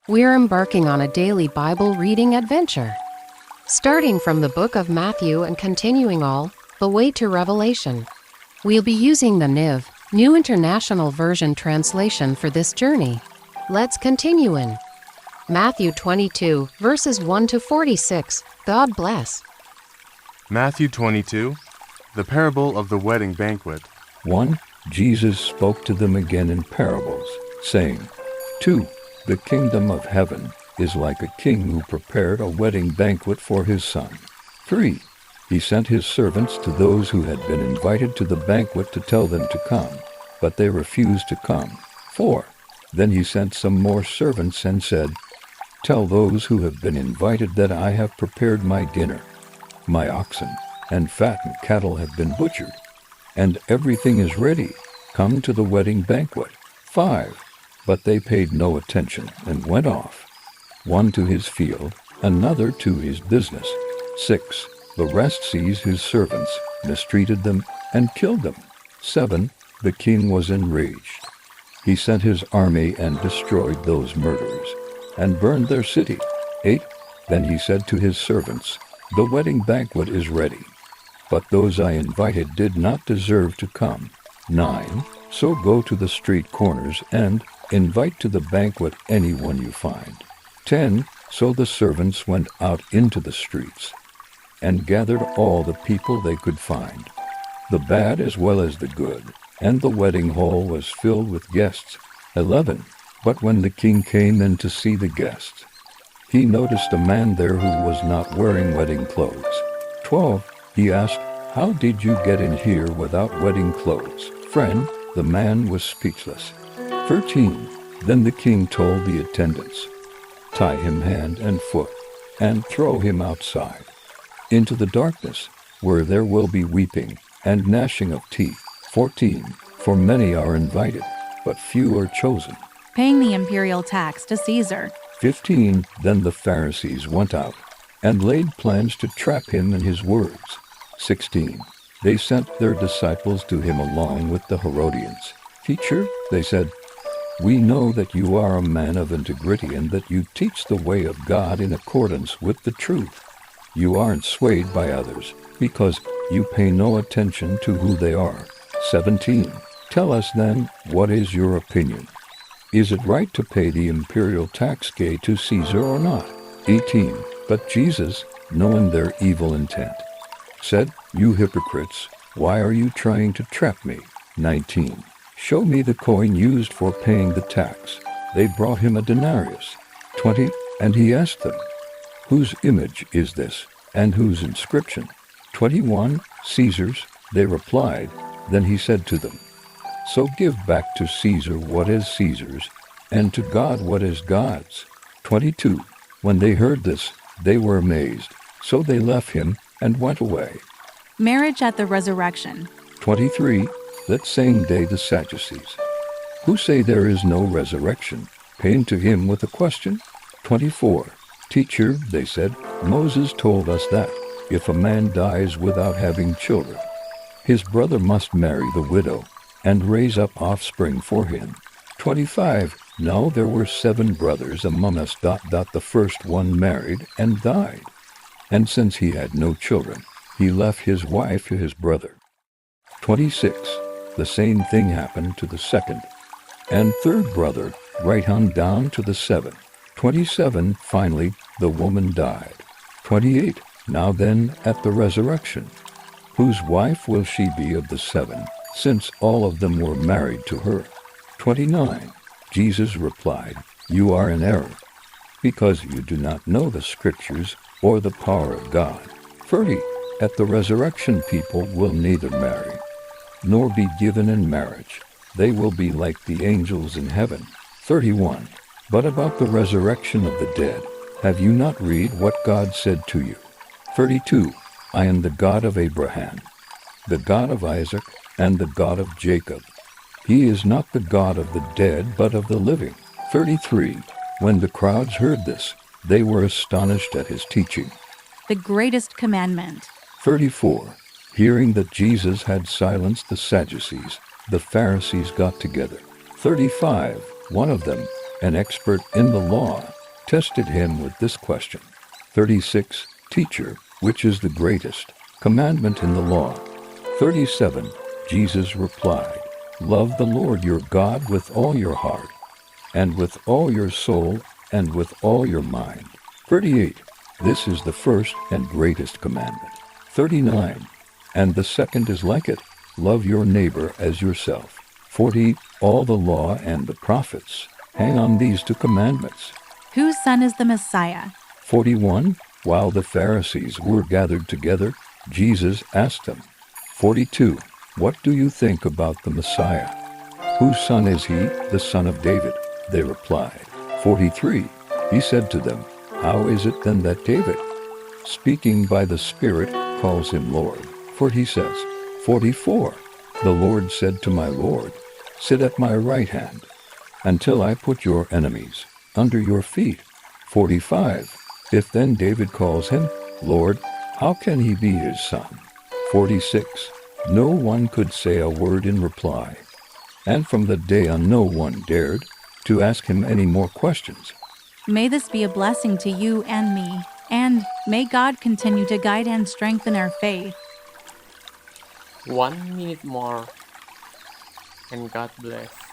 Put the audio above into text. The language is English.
We're embarking on a daily Bible reading adventure, starting from the book of Matthew and continuing all the way to Revelation. We'll be using the New International Version translation for this journey. Let's continue in Matthew 22, verses 1 to 46. God bless. Matthew 22, the parable of the wedding banquet. 1. Jesus spoke to them again in parables, saying, 2. The kingdom of heaven is like a king who prepared a wedding banquet for his son. 3. He sent his servants to those who had been invited to the banquet to tell them to come, but they refused to come. 4. Then he sent some more servants and said, Tell those who have been invited that I have prepared my dinner. My oxen and fattened cattle have been butchered, and everything is ready. Come to the wedding banquet. 5. But they paid no attention and went off, one to his field, another to his business. 6. The rest seized his servants, mistreated them, and killed them. 7. The king was enraged. He sent his army and destroyed those murderers, and burned their city. 8. Then he said to his servants, The wedding banquet is ready, but those I invited did not deserve to come. 9. So go to the street corners and invite to the banquet anyone you find. 10. So the servants went out into the streets and gathered all the people they could find, the bad as well as the good, and the wedding hall was filled with guests. 11. But when the king came in to see the guests, he noticed a man there who was not wearing wedding clothes. 12. He asked, How did you get in here without wedding clothes? Friend, the man was speechless. 13. Then the king told the attendants, Tie him hand and foot, and throw him outside, into the darkness, where there will be weeping and gnashing of teeth. 14. For many are invited, but few are chosen. Paying the imperial tax to Caesar. 15. Then the Pharisees went out and laid plans to trap him in his words. 16. They sent their disciples to him along with the Herodians. Teacher, they said, We know that you are a man of integrity and that you teach the way of God in accordance with the truth. You aren't swayed by others because you pay no attention to who they are. 17. Tell us then, what is your opinion? Is it right to pay the imperial tax to Caesar or not? 18. But Jesus, knowing their evil intent, said, You hypocrites, why are you trying to trap me? 19. Show me the coin used for paying the tax. They brought him a denarius. 20. And he asked them, Whose image is this, and whose inscription? 21. Caesar's, they replied. Then he said to them, So give back to Caesar what is Caesar's, and to God what is God's. 22. When they heard this, they were amazed. So they left him and went away. Marriage at the resurrection. 23. That same day the Sadducees, who say there is no resurrection, came to him with a question. 24. Teacher, they said, Moses told us that, if a man dies without having children, his brother must marry the widow and raise up offspring for him. 25. Now there were 7 brothers among us. The first one married and died, and since he had no children, he left his wife to his brother. 26. The same thing happened to the second and third brother, right on down to the 7th. 27. Finally, the woman died. 28. Now then, at the resurrection, whose wife will she be of the 7, since all of them were married to her? 29. Jesus replied, You are in error, because you do not know the Scriptures or the power of God. 30. At the resurrection people will neither marry, nor be given in marriage. They will be like the angels in heaven. 31. But about the resurrection of the dead, have you not read what God said to you? 32. I am the God of Abraham, the God of Isaac, and the God of Jacob. He is not the God of the dead, but of the living. 33. When the crowds heard this, they were astonished at his teaching. The greatest commandment. 34. Hearing that Jesus had silenced the Sadducees, the Pharisees got together. 35. One of them, an expert in the law, tested him with this question. 36. Teacher, which is the greatest commandment in the law? 37. Jesus replied, Love the Lord your God with all your heart, and with all your soul, and with all your mind. 38. This is the first and greatest commandment. 39. And the second is like it, love your neighbor as yourself. 40. All the law and the prophets hang on these two commandments. Whose son is the Messiah? 41. While the Pharisees were gathered together, Jesus asked them. 42. What do you think about the Messiah? Whose son is he? The son of David, they replied. 43. He said to them, How is it then that David, speaking by the Spirit, calls him Lord? For he says, 44. The Lord said to my Lord, Sit at my right hand, until I put your enemies under your feet. 45. If then David calls him Lord, how can he be his son? 46. No one could say a word in reply, and from the day on no one dared to ask him any more questions. May this be a blessing to you and me, and may God continue to guide and strengthen our faith. 1 minute more, and God bless.